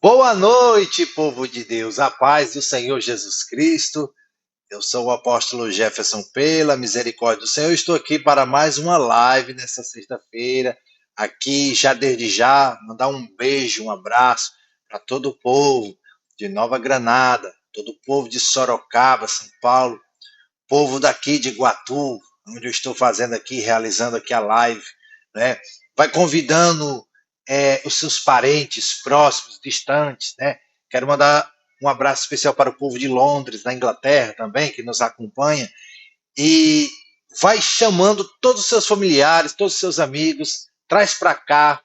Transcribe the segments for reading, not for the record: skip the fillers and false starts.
Boa noite, povo de Deus, a paz do Senhor Jesus Cristo. Eu sou o apóstolo Jefferson, pela misericórdia do Senhor. Estou aqui para mais uma live nessa sexta-feira. Aqui, já desde já, mandar um beijo, um abraço para todo o povo de Nova Granada, todo o povo de Sorocaba, São Paulo, povo daqui de Iguatu, onde eu estou fazendo aqui, realizando aqui a live, né? Vai convidando os seus parentes próximos, distantes, né? Quero mandar um abraço especial para o povo de Londres, na Inglaterra também, que nos acompanha, e vai chamando todos os seus familiares, todos os seus amigos, traz para cá,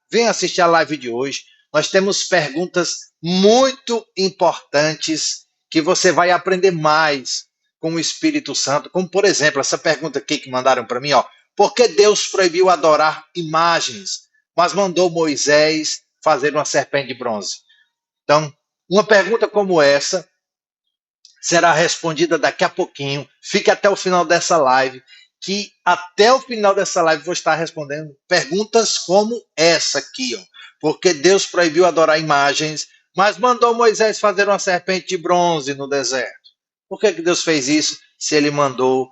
vem assistir a live de hoje. Nós temos perguntas muito importantes que você vai aprender mais com o Espírito Santo, como por exemplo, essa pergunta aqui que mandaram para mim, ó, por que Deus proibiu adorar imagens, mas mandou Moisés fazer uma serpente de bronze? Então, uma pergunta como essa será respondida daqui a pouquinho. Fique até o final dessa live, que até o final dessa live vou estar respondendo perguntas como essa aqui, ó. Porque Deus proibiu adorar imagens, mas mandou Moisés fazer uma serpente de bronze no deserto. Por que Deus fez isso se ele mandou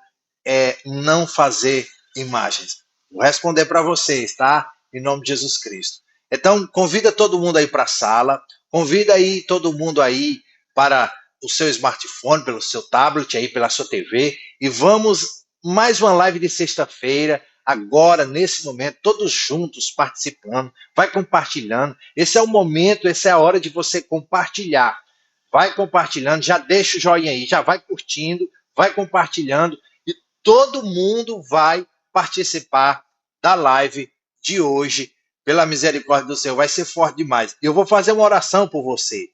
não fazer imagens? Vou responder para vocês, tá? Em nome de Jesus Cristo. Então, convida todo mundo aí para a sala, convida aí todo mundo aí para o seu smartphone, pelo seu tablet, aí pela sua TV, e vamos mais uma live de sexta-feira, agora, nesse momento, todos juntos participando, vai compartilhando. Esse é o momento, essa é a hora de você compartilhar. Vai compartilhando, já deixa o joinha aí, já vai curtindo, vai compartilhando, e todo mundo vai participar da live de hoje, pela misericórdia do Senhor. Vai ser forte demais. Eu vou fazer uma oração por você.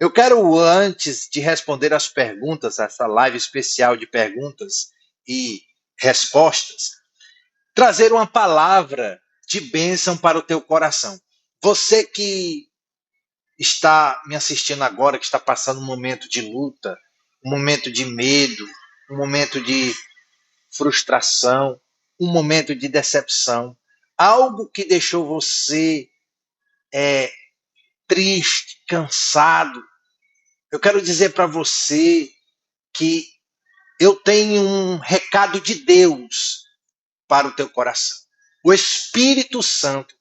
Eu quero, antes de responder as perguntas, essa live especial de perguntas e respostas, trazer uma palavra de bênção para o teu coração. Você que está me assistindo agora, que está passando um momento de luta, um momento de medo, um momento de frustração, um momento de decepção, algo que deixou você triste, cansado. Eu quero dizer para você que eu tenho um recado de Deus para o teu coração. O Espírito Santo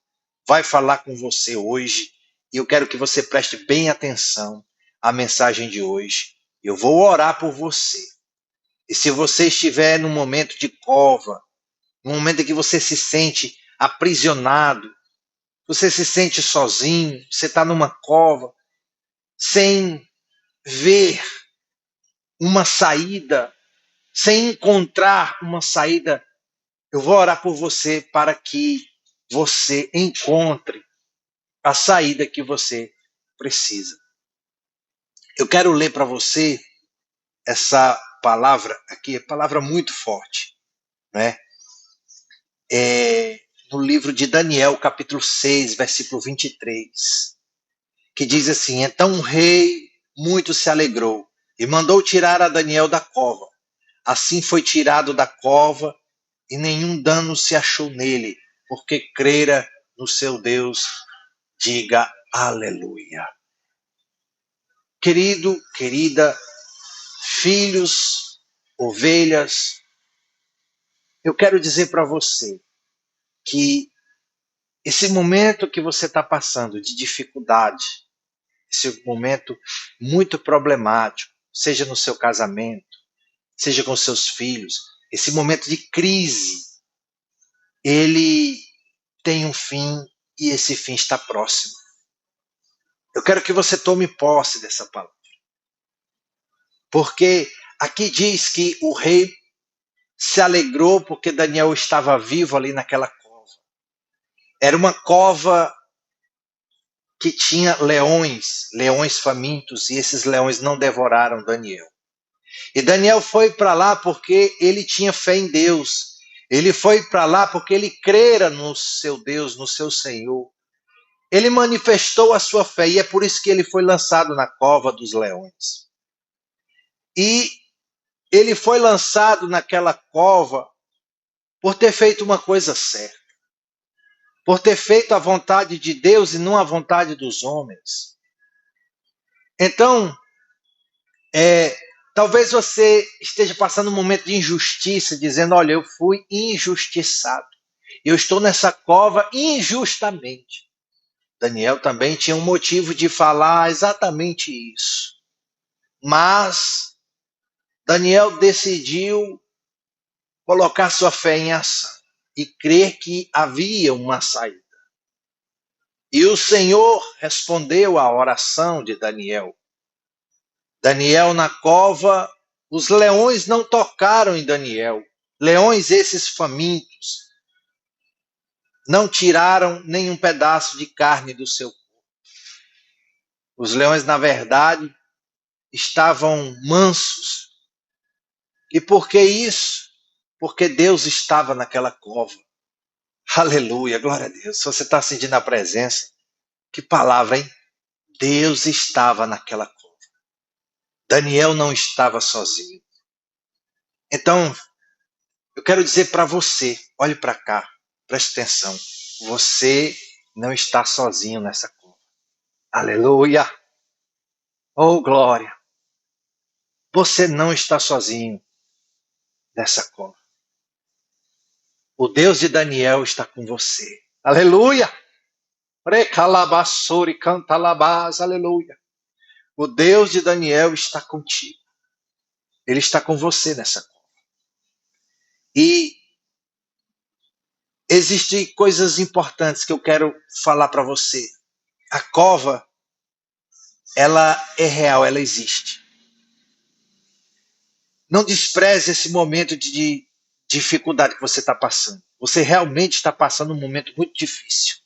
vai falar com você hoje e eu quero que você preste bem atenção à mensagem de hoje. Eu vou orar por você. E se você estiver num momento de cova, num momento em que você se sente aprisionado, você se sente sozinho, você está numa cova, sem ver uma saída, sem encontrar uma saída, eu vou orar por você para que você encontre a saída que você precisa. Eu quero ler para você essa palavra aqui, é palavra muito forte, né? No livro de Daniel, capítulo 6, versículo 23, que diz assim: Então o rei muito se alegrou e mandou tirar a Daniel da cova. Assim foi tirado da cova e nenhum dano se achou nele, porque crera no seu Deus. Diga aleluia. Querido, querida, filhos, ovelhas, eu quero dizer para você que esse momento que você está passando de dificuldade, esse momento muito problemático, seja no seu casamento, seja com seus filhos, esse momento de crise, ele tem um fim e esse fim está próximo. Eu quero que você tome posse dessa palavra. Porque aqui diz que o rei se alegrou porque Daniel estava vivo ali naquela cova. Era uma cova que tinha leões, leões famintos, e esses leões não devoraram Daniel. E Daniel foi para lá porque ele tinha fé em Deus. Ele foi para lá porque ele crera no seu Deus, no seu Senhor. Ele manifestou a sua fé e é por isso que ele foi lançado na cova dos leões. E ele foi lançado naquela cova por ter feito uma coisa certa. por ter feito a vontade de Deus e não a vontade dos homens. Então, talvez você esteja passando um momento de injustiça, dizendo, olha, eu fui injustiçado. Eu estou nessa cova injustamente. Daniel também tinha um motivo de falar exatamente isso. Mas Daniel decidiu colocar sua fé em ação e crer que havia uma saída. E o Senhor respondeu à oração de Daniel. Daniel na cova, os leões não tocaram em Daniel. Leões esses famintos não tiraram nenhum pedaço de carne do seu corpo. Os leões, na verdade, estavam mansos. E por que isso? Porque Deus estava naquela cova. Aleluia, glória a Deus. Se você está sentindo a presença, que palavra, hein? Deus estava naquela cova. Daniel não estava sozinho. Então, eu quero dizer para você, olhe para cá, preste atenção. Você não está sozinho nessa cova. Aleluia. Oh, glória. Você não está sozinho nessa cova. O Deus de Daniel está com você. Aleluia. Recalabassori cantalabás. Aleluia. O Deus de Daniel está contigo. Ele está com você nessa cova. E existem coisas importantes que eu quero falar para você. A cova, ela é real, ela existe. Não despreze esse momento de dificuldade que você está passando. Você realmente está passando um momento muito difícil.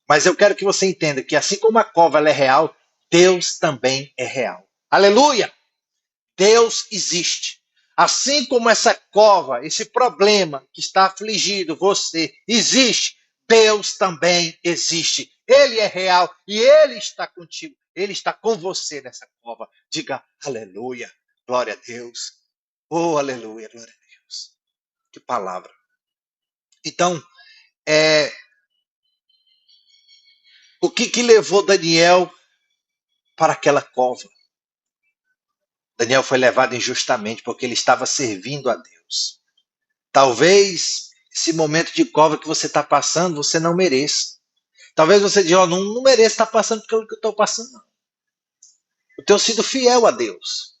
Mas eu quero que você entenda que assim como a cova ela é real, Deus também é real. Aleluia! Deus existe. Assim como essa cova, esse problema que está afligindo você existe, Deus também existe. Ele é real e Ele está contigo. Ele está com você nessa cova. Diga aleluia, glória a Deus. Oh, aleluia, glória a Deus. Que palavra. Então, o que levou Daniel para aquela cova? Daniel foi levado injustamente porque ele estava servindo a Deus. Talvez esse momento de cova que você está passando, você não mereça. Talvez você diga, não mereço estar passando pelo que eu estou passando. Não. Eu tenho sido fiel a Deus.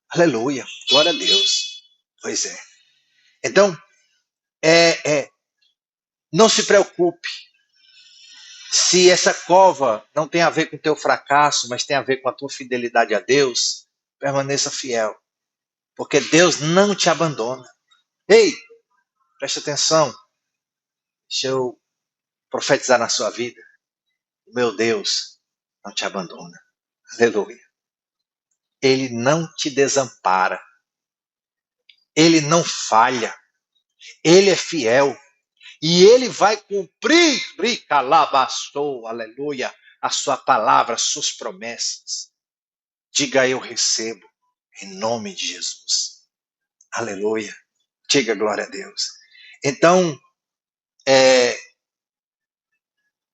Aleluia, glória a Deus. Pois é. Então, não se preocupe se essa cova não tem a ver com o teu fracasso, mas tem a ver com a tua fidelidade a Deus. Permaneça fiel, porque Deus não te abandona. Ei, preste atenção. Deixa eu profetizar na sua vida. O meu Deus não te abandona. Aleluia. Ele não te desampara. Ele não falha. Ele é fiel. E ele vai cumprir, aleluia, a sua palavra, as suas promessas. Diga eu recebo, em nome de Jesus. Aleluia. Diga glória a Deus. Então,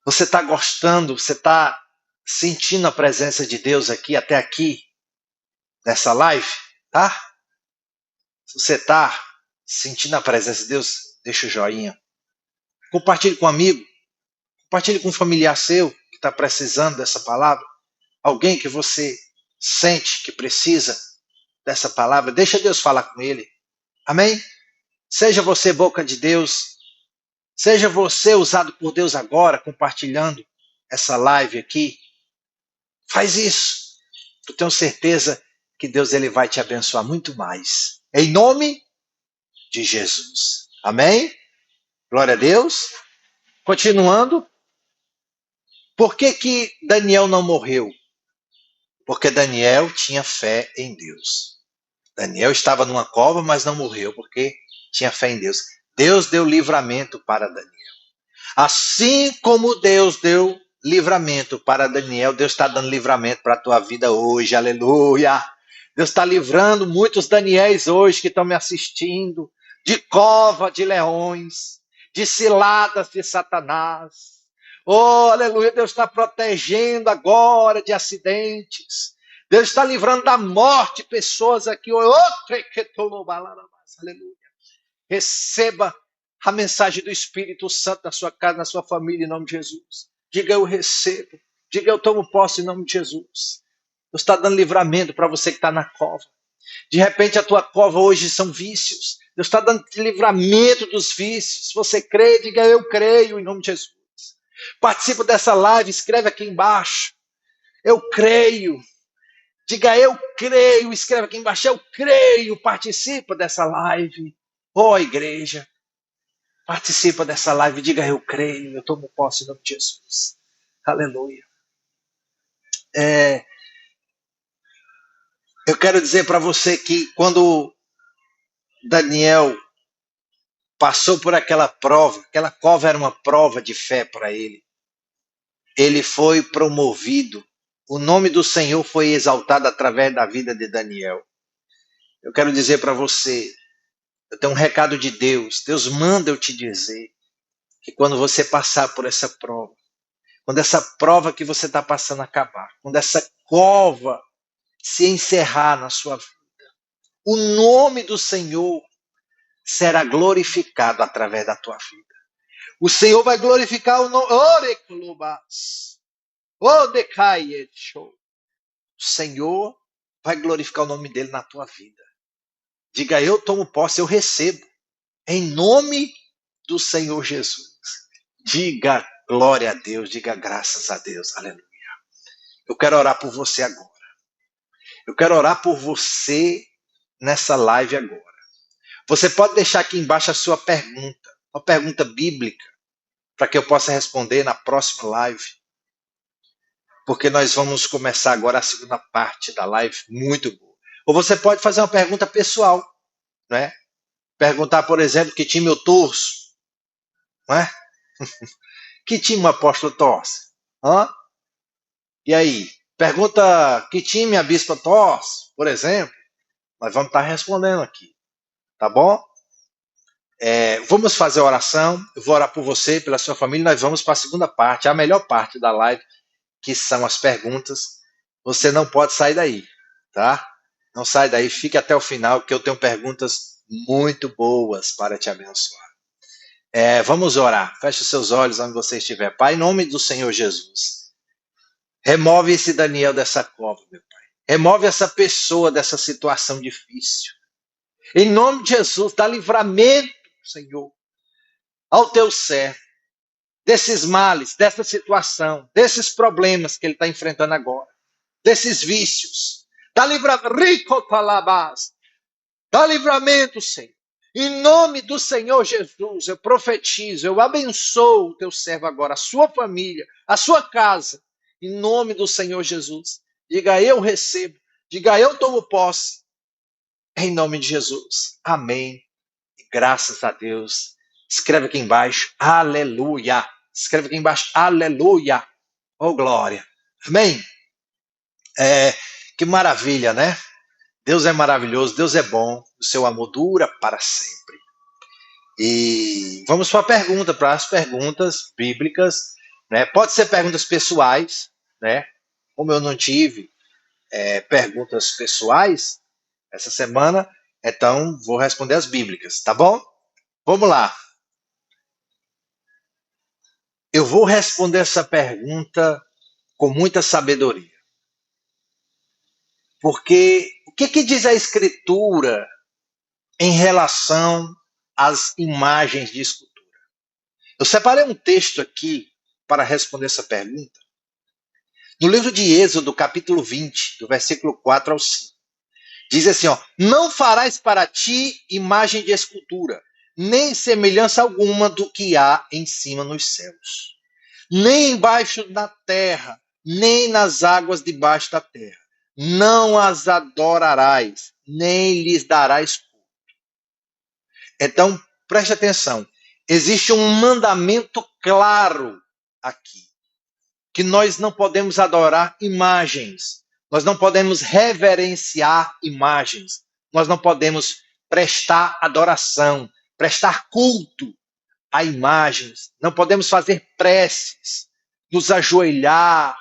você está gostando, você está sentindo a presença de Deus até aqui, nessa live, tá? Se você está sentindo a presença de Deus, deixa o joinha. Compartilhe com um amigo, compartilhe com um familiar seu que está precisando dessa palavra. Alguém que você sente que precisa dessa palavra, deixa Deus falar com ele. Amém? Seja você boca de Deus, seja você usado por Deus agora, compartilhando essa live aqui. Faz isso. Eu tenho certeza que Deus ele vai te abençoar muito mais. Em nome de Jesus. Amém? Glória a Deus. Continuando. Por que Daniel não morreu? Porque Daniel tinha fé em Deus. Daniel estava numa cova, mas não morreu, porque tinha fé em Deus. Deus deu livramento para Daniel. Assim como Deus deu livramento para Daniel, Deus está dando livramento para a tua vida hoje. Aleluia! Deus está livrando muitos Daniéis hoje que estão me assistindo de cova de leões, de ciladas de Satanás. Oh, aleluia, Deus está protegendo agora de acidentes. Deus está livrando da morte pessoas aqui. Aleluia. Receba a mensagem do Espírito Santo na sua casa, na sua família, em nome de Jesus. Diga, eu recebo. Diga, eu tomo posse em nome de Jesus. Deus está dando livramento para você que está na cova. De repente a tua cova hoje são vícios. Deus está dando livramento dos vícios. Se você crê, diga, eu creio em nome de Jesus. Participa dessa live, escreve aqui embaixo. Eu creio. Diga, eu creio. Escreve aqui embaixo, eu creio. Participa dessa live. Ó, igreja. Participa dessa live. Diga, eu creio. Eu tomo posse em nome de Jesus. Aleluia. Eu quero dizer para você que quando Daniel passou por aquela cova era uma prova de fé para ele. Ele foi promovido. O nome do Senhor foi exaltado através da vida de Daniel. Eu quero dizer para você, eu tenho um recado de Deus. Deus manda eu te dizer que quando você passar por essa prova, quando essa prova que você está passando acabar, quando essa cova se encerrar na sua vida, o nome do Senhor será glorificado através da tua vida. O Senhor vai glorificar o nome. O Senhor vai glorificar o nome dele na tua vida. Diga, eu tomo posse, eu recebo. Em nome do Senhor Jesus. Diga glória a Deus, diga graças a Deus. Aleluia. Eu quero orar por você agora. Eu quero orar por você nessa live agora. Você pode deixar aqui embaixo a sua pergunta, uma pergunta bíblica, para que eu possa responder na próxima live. Porque nós vamos começar agora a segunda parte da live, muito boa. Ou você pode fazer uma pergunta pessoal, né? Perguntar, por exemplo, que time eu torço, não é? Que time o apóstolo torce? Hã? E aí? Pergunta que time a bispa torce, por exemplo. Nós vamos estar respondendo aqui, tá bom? Vamos fazer a oração. Eu vou orar por você, pela sua família. Nós vamos para a segunda parte, a melhor parte da live, que são as perguntas. Você não pode sair daí, tá? Não sai daí, fique até o final, que eu tenho perguntas muito boas para te abençoar. Vamos orar. Feche os seus olhos onde você estiver. Pai, em nome do Senhor Jesus, remove esse Daniel dessa cova, meu Pai. Remove essa pessoa dessa situação difícil. Em nome de Jesus, dá livramento, Senhor, ao teu servo, desses males, dessa situação, desses problemas que ele está enfrentando agora, desses vícios. Dá livramento, Senhor. Em nome do Senhor Jesus, eu profetizo, eu abençoo o teu servo agora, a sua família, a sua casa. Em nome do Senhor Jesus. Diga, eu recebo. Diga, eu tomo posse. Em nome de Jesus. Amém. E graças a Deus. Escreve aqui embaixo, aleluia. Escreve aqui embaixo, aleluia. Oh, glória. Amém. Que maravilha, né? Deus é maravilhoso, Deus é bom, o seu amor dura para sempre. E vamos para as perguntas bíblicas, né? Pode ser perguntas pessoais, né? Como eu não tive perguntas pessoais essa semana, então vou responder as bíblicas, tá bom? Vamos lá. Eu vou responder essa pergunta com muita sabedoria. Porque o que diz a Escritura em relação às imagens de escultura? Eu separei um texto aqui para responder essa pergunta. No livro de Êxodo, capítulo 20, do versículo 4 ao 5. Diz assim, ó, não farás para ti imagem de escultura, nem semelhança alguma do que há em cima nos céus, nem embaixo na terra, nem nas águas debaixo da terra. Não as adorarás, nem lhes darás culto. Então, preste atenção. Existe um mandamento claro aqui, que nós não podemos adorar imagens, nós não podemos reverenciar imagens, nós não podemos prestar adoração, prestar culto a imagens, não podemos fazer preces, nos ajoelhar,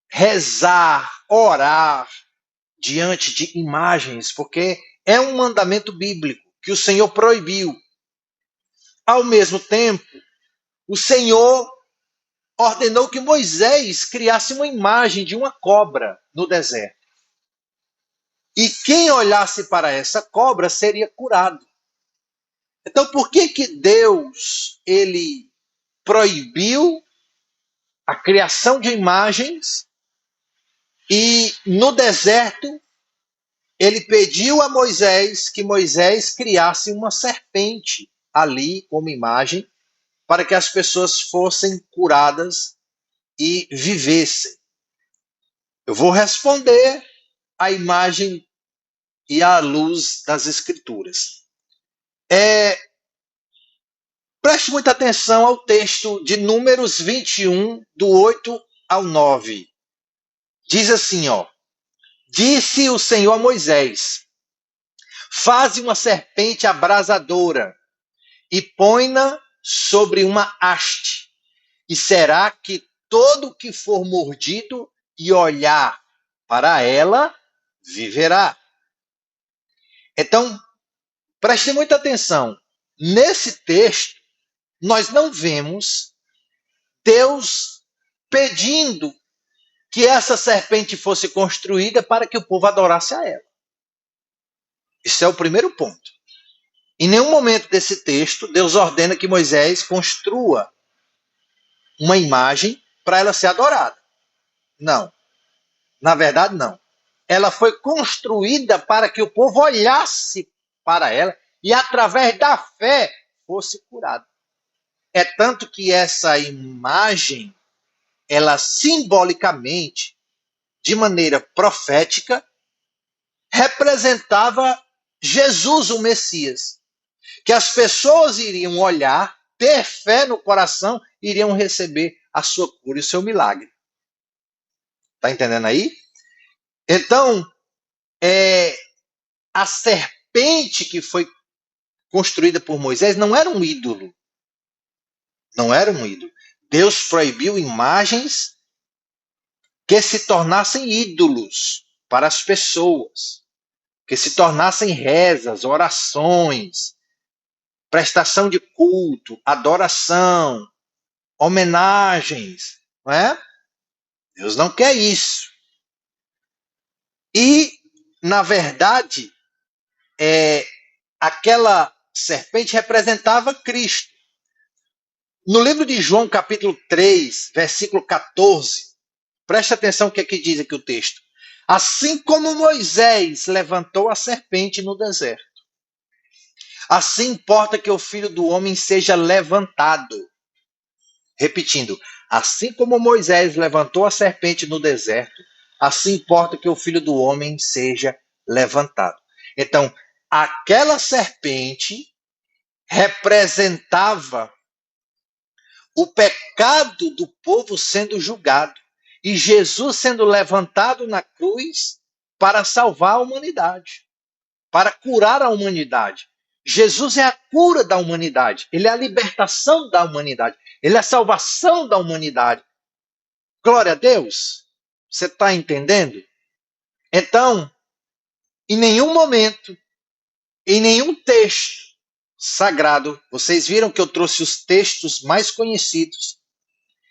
rezar, orar diante de imagens, porque é um mandamento bíblico que o Senhor proibiu. Ao mesmo tempo, o Senhor ordenou que Moisés criasse uma imagem de uma cobra no deserto. E quem olhasse para essa cobra seria curado. Então, por que Deus ele proibiu a criação de imagens e no deserto ele pediu a Moisés que Moisés criasse uma serpente ali como imagem para que as pessoas fossem curadas e vivessem? Eu vou responder à imagem e à luz das Escrituras. Preste muita atenção ao texto de Números 21, do 8 ao 9. Diz assim, ó: Disse o Senhor a Moisés: Faze uma serpente abrasadora e põe-na sobre uma haste, e será que todo que for mordido e olhar para ela viverá. Então, preste muita atenção. Nesse texto, nós não vemos Deus pedindo que essa serpente fosse construída para que o povo adorasse a ela. Isso é o primeiro ponto. Em nenhum momento desse texto, Deus ordena que Moisés construa uma imagem para ela ser adorada. Não. Na verdade, não. Ela foi construída para que o povo olhasse para ela e, através da fé, fosse curado. É tanto que essa imagem, ela simbolicamente, de maneira profética, representava Jesus, o Messias. Que as pessoas iriam olhar, ter fé no coração, iriam receber a sua cura e o seu milagre. Está entendendo aí? Então, a serpente que foi construída por Moisés não era um ídolo. Não era um ídolo. Deus proibiu imagens que se tornassem ídolos para as pessoas, que se tornassem rezas, orações, prestação de culto, adoração, homenagens, não é? Deus não quer isso. E, na verdade, aquela serpente representava Cristo. No livro de João, capítulo 3, versículo 14, preste atenção o que aqui diz aqui o texto. Assim como Moisés levantou a serpente no deserto, assim importa que o Filho do Homem seja levantado. Repetindo, assim como Moisés levantou a serpente no deserto, assim importa que o Filho do Homem seja levantado. Então, aquela serpente representava o pecado do povo sendo julgado e Jesus sendo levantado na cruz para salvar a humanidade, para curar a humanidade. Jesus é a cura da humanidade, ele é a libertação da humanidade, ele é a salvação da humanidade. Glória a Deus. Você está entendendo? Então, em nenhum momento, em nenhum texto sagrado, vocês viram que eu trouxe os textos mais conhecidos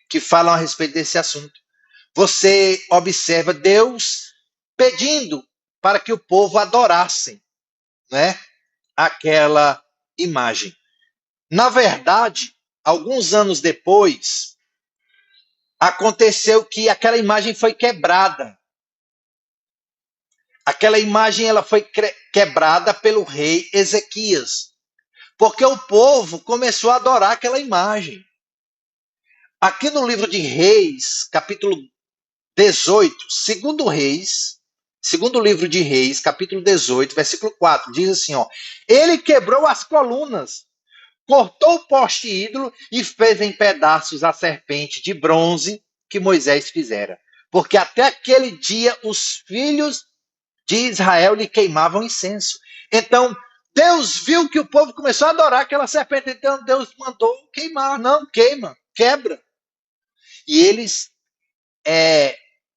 que falam a respeito desse assunto. Você observa Deus pedindo para que o povo adorassem, né, aquela imagem. Na verdade, alguns anos depois, aconteceu que aquela imagem foi quebrada. Aquela imagem ela foi quebrada pelo rei Ezequias, porque o povo começou a adorar aquela imagem. Aqui no livro de Reis, capítulo 18, segundo livro de Reis, capítulo 18, versículo 4, diz assim, ó: Ele quebrou as colunas, cortou o poste ídolo e fez em pedaços a serpente de bronze que Moisés fizera. Porque até aquele dia os filhos de Israel lhe queimavam incenso. Então, Deus viu que o povo começou a adorar aquela serpente, então Deus mandou queimar. Não, queima, quebra. E eles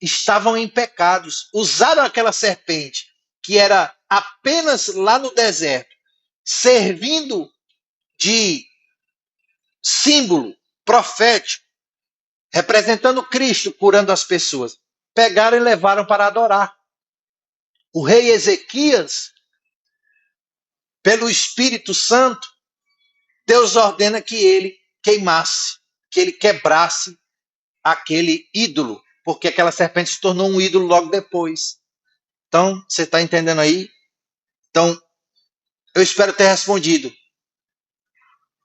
estavam em pecados, usaram aquela serpente, que era apenas lá no deserto, servindo de símbolo profético, representando Cristo, curando as pessoas. Pegaram e levaram para adorar. O rei Ezequias, pelo Espírito Santo, Deus ordena que ele queimasse, que ele quebrasse aquele ídolo, porque aquela serpente se tornou um ídolo logo depois. Então, você está entendendo aí? Então, eu espero ter respondido.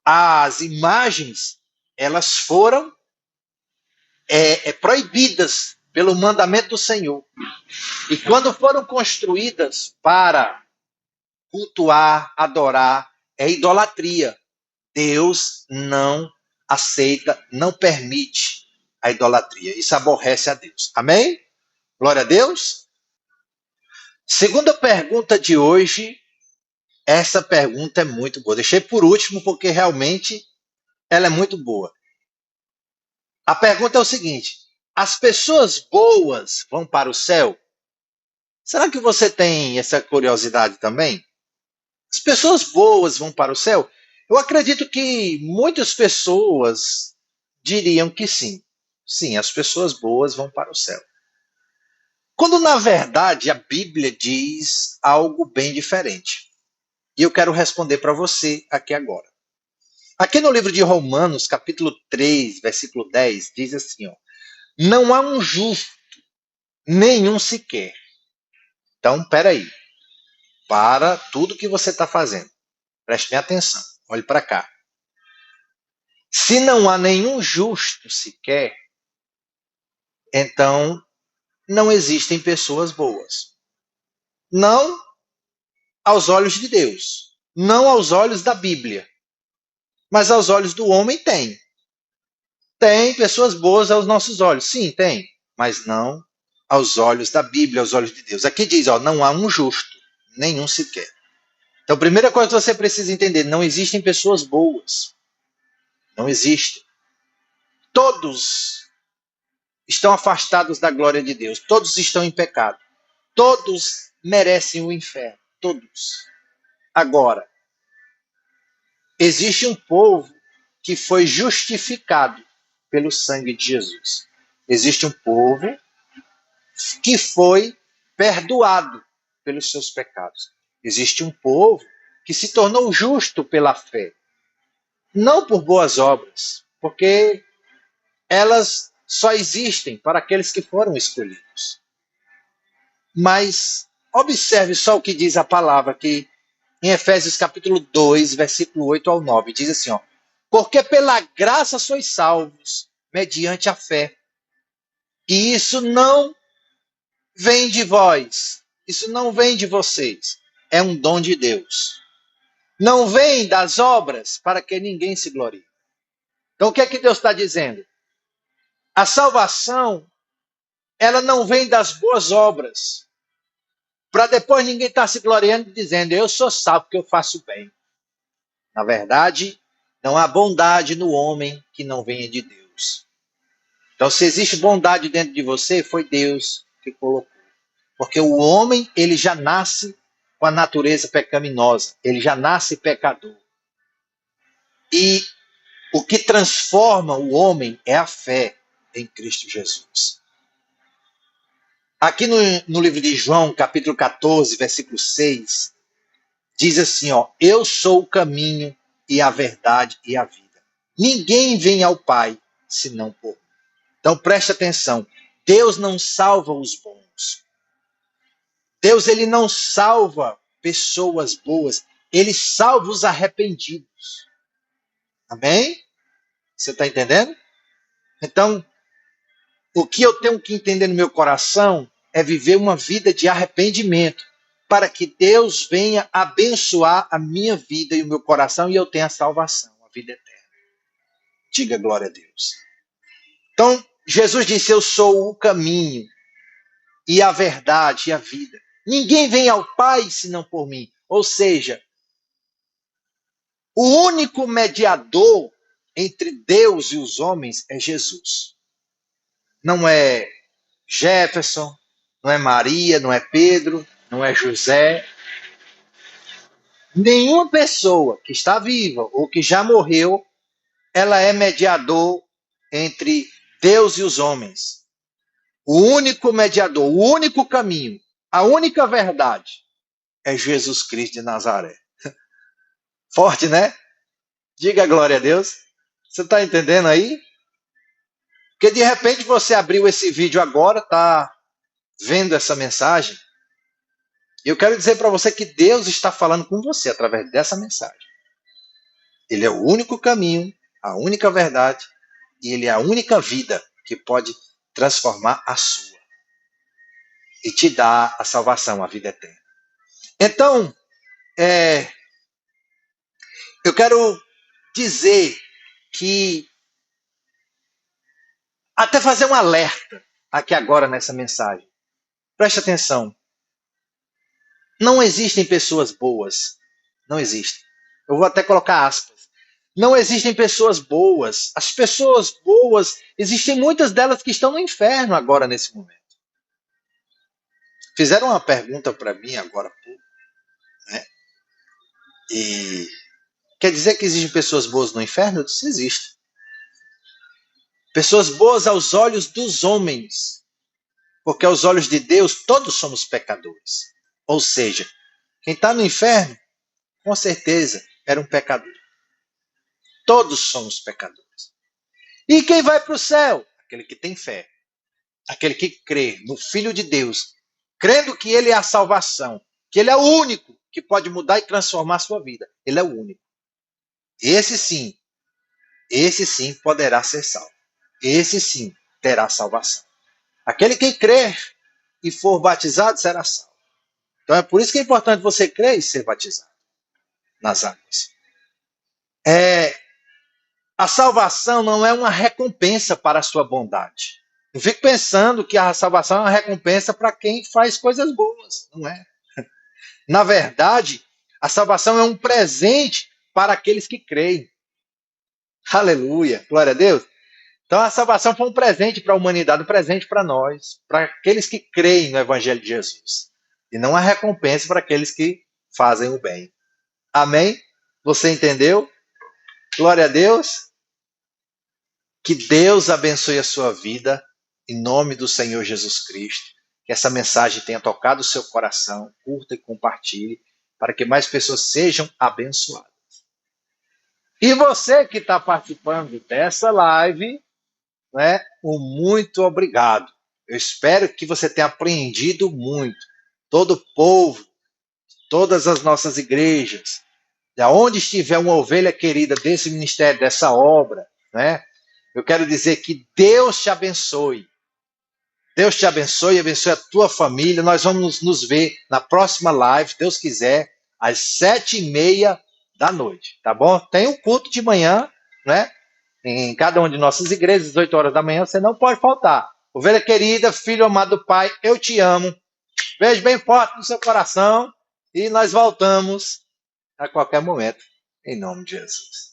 As imagens, elas foram proibidas pelo mandamento do Senhor. E quando foram construídas para cultuar, adorar, é idolatria. Deus não aceita, não permite a idolatria. Isso aborrece a Deus. Amém? Glória a Deus. Segunda pergunta de hoje. Essa pergunta é muito boa. Deixei por último porque realmente ela é muito boa. A pergunta é o seguinte: as pessoas boas vão para o céu? Será que você tem essa curiosidade também? As pessoas boas vão para o céu? Eu acredito que muitas pessoas diriam que sim. Sim, as pessoas boas vão para o céu. Quando, na verdade, a Bíblia diz algo bem diferente. E eu quero responder para você aqui agora. Aqui no livro de Romanos, capítulo 3, versículo 10, diz assim, ó: não há um justo, nenhum sequer. Então, peraí. Para tudo que você está fazendo. Preste bem atenção. Olhe para cá. Se não há nenhum justo sequer, então não existem pessoas boas. Não aos olhos de Deus. Não aos olhos da Bíblia. Mas aos olhos do homem tem. Tem pessoas boas aos nossos olhos. Sim, tem. Mas não aos olhos da Bíblia, aos olhos de Deus. Aqui diz, ó, não há um justo, nenhum sequer. Então, a primeira coisa que você precisa entender, não existem pessoas boas. Não existem. Todos estão afastados da glória de Deus. Todos estão em pecado. Todos merecem o inferno. Todos. Agora, existe um povo que foi justificado pelo sangue de Jesus. Existe um povo que foi perdoado pelos seus pecados. Existe um povo que se tornou justo pela fé. Não por boas obras, porque elas só existem para aqueles que foram escolhidos. Mas observe só o que diz a palavra aqui em Efésios capítulo 2, versículo 8 ao 9. Diz assim, ó: porque pela graça sois salvos, mediante a fé. E isso não vem de vós. Isso não vem de vocês. É um dom de Deus. Não vem das obras para que ninguém se glorie. Então o que é que Deus está dizendo? A salvação, ela não vem das boas obras, para depois ninguém estar se gloriando e dizendo, eu sou salvo porque eu faço bem. Na verdade, não há bondade no homem que não venha de Deus. Então, se existe bondade dentro de você, foi Deus que colocou. Porque o homem, ele já nasce com a natureza pecaminosa. Ele já nasce pecador. E o que transforma o homem é a fé em Cristo Jesus. Aqui no livro de João, capítulo 14, versículo 6, diz assim, ó: eu sou o caminho e a verdade e a vida. Ninguém vem ao Pai senão por mim. Então preste atenção. Deus não salva os bons. Deus, ele não salva pessoas boas. Ele salva os arrependidos. Amém? Você está entendendo? Então, o que eu tenho que entender no meu coração é viver uma vida de arrependimento, para que Deus venha abençoar a minha vida e o meu coração e eu tenha a salvação, a vida eterna. Diga glória a Deus. Então, Jesus disse, eu sou o caminho e a verdade e a vida. Ninguém vem ao Pai senão por mim. Ou seja, O único mediador entre Deus e os homens é Jesus. Não é Jefferson, não é Maria, não é Pedro, não é José. Nenhuma pessoa que está viva ou que já morreu, ela é mediador entre Deus e os homens. O único mediador, o único caminho, a única verdade é Jesus Cristo de Nazaré. Forte, né? Diga glória a Deus. Você está entendendo aí? Porque de repente você abriu esse vídeo agora, está vendo essa mensagem. E eu quero dizer para você que Deus está falando com você através dessa mensagem. Ele é o único caminho, a única verdade, e ele é a única vida que pode transformar a sua e te dar a salvação, a vida eterna. Então, eu quero dizer que, até fazer um alerta aqui agora nessa mensagem. Preste atenção. Não existem pessoas boas. Não existem. Eu vou até colocar aspas. Não existem pessoas boas. As pessoas boas, existem muitas delas que estão no inferno agora, nesse momento. Fizeram uma pergunta para mim agora há pouco, né? E quer dizer que existem pessoas boas no inferno? Eu disse, existe. Pessoas boas aos olhos dos homens. Porque aos olhos de Deus, todos somos pecadores. Ou seja, quem está no inferno, com certeza, era um pecador. Todos somos pecadores. E quem vai para o céu? Aquele que tem fé. Aquele que crê no Filho de Deus, crendo que ele é a salvação, que ele é o único que pode mudar e transformar a sua vida. Ele é o único. Esse sim poderá ser salvo. Esse sim terá salvação. Aquele que crer e for batizado será salvo. Então é por isso que é importante você crer e ser batizado nas águas. A salvação não é uma recompensa para a sua bondade. Não fique pensando que a salvação é uma recompensa para quem faz coisas boas. Não é. Na verdade, a salvação é um presente para aqueles que creem. Aleluia, glória a Deus. Então a salvação foi um presente para a humanidade, um presente para nós, para aqueles que creem no Evangelho de Jesus. E não a recompensa para aqueles que fazem o bem. Amém? Você entendeu? Glória a Deus. Que Deus abençoe a sua vida, em nome do Senhor Jesus Cristo. Que essa mensagem tenha tocado o seu coração, curta e compartilhe, para que mais pessoas sejam abençoadas. E você que está participando dessa live, né, muito obrigado. Eu espero que você tenha aprendido muito. Todo o povo, todas as nossas igrejas, de onde estiver uma ovelha querida desse ministério, dessa obra, né, eu quero dizer que Deus te abençoe. Deus te abençoe, abençoe a tua família. Nós vamos nos ver na próxima live, Deus quiser, às 7h30 da noite, tá bom? Tem um culto de manhã, né? Em cada uma de nossas igrejas, às 8 horas da manhã, você não pode faltar. Ovelha querida, filho amado do Pai, eu te amo. Beijo bem forte no seu coração e nós voltamos a qualquer momento, em nome de Jesus.